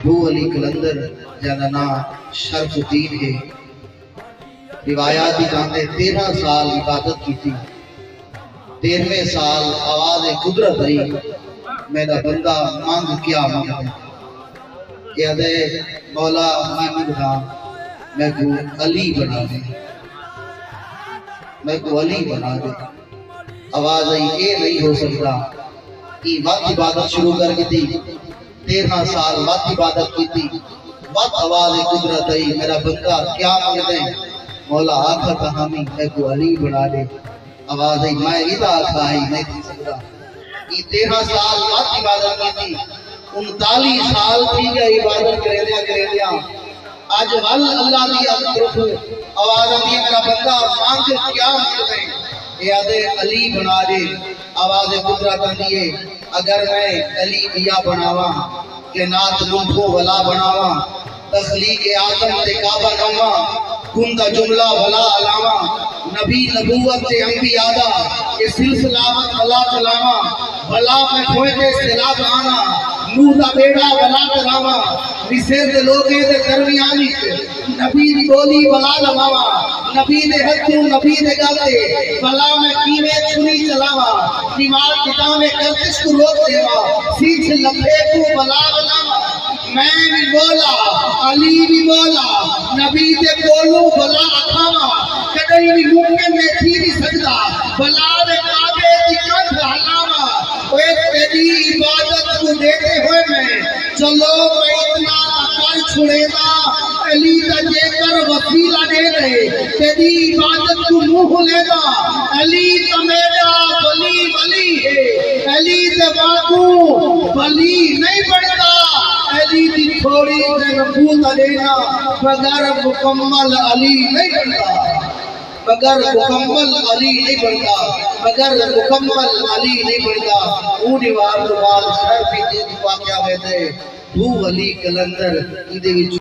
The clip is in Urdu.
ابو علی کلندر جانا نام شرف الدین ہے۔ روایات کی جانتے 13 سال عبادت کی تھی، 13ویں سال آواز قدرت رہی، میرا بندہ مانگ کیا مانگ کہتے مولا میں مانگا میں کو علی بنا دے، میں کو علی بنا دے۔ آواز آئی یہ نہیں ہو سکتا، یہ وقت عبادت شروع کر کی تھی، 13 سال وقت عبادت کی تھی، وقت آواز قدرت آئی میرا بندہ کیا مانگتے ہیں؟ مولا آخر کہامی میں کو علی بنا دے۔ آواز آئی میں ادھا آخا ہی نہیں تھی سکتا، یہ 13 سال وقت عبادت کی تھی، 39 سال تھی گیا عبادت کرے دیا آج حل اللہ دیا طرف آواز آئی میرا بندہ مانگ کیا مانگتے ہیں؟ یاد علی بنا دے۔ آواز قدرت آئیے اگر میں علی دیا بناوا کہ نات لمحو ولا بناوا تخلیق آدم تے کعبہ نوا کندہ جملہ ولا علاوہ نبی نبوت تے انبیاء دا کہ سلسلاوت ولا چلاوا ولا میں کھوئے دے سلاب آنا نور دا بیڑا ولا کراوا رسے دے لوگے دے درمیانی نبی دی بولی ولا لواوا نبی دے حدوں نبی دے گاتے ولا میں کیوے چھری چلاوا دیوار کتابیں کرتش کو روک دیوا سیچ لپے کو ولا بلاوا میں بھی بولا علی بھی بولا نبی دے بولو بلا اکھاوا کدئی بھی ممکن میں تھی بھی سجدہ بلا دے کعبے دی کندھ ہلاوا اوے تیری عبادت کو دیتے ہوئے میں چلو میں اتنا کر چھڑے دا علی دا جے کر وسیلہ دے دے تیری عبادت کو منہ لے دا علی تا میرا ولی ولی ہے علی دے باقو ولی نہیں بڑھتا علی دی تھوڑی سے نبوت دینا بغیر مکمل علی نہیں بڑھتا بغیر مکمل علی نہیں بڑھتا بغیر مکمل علی نہیں بڑھتا اونی وار تو بعد شرفی دے دی واقعہ ہوئے تھے وہ علی کلندر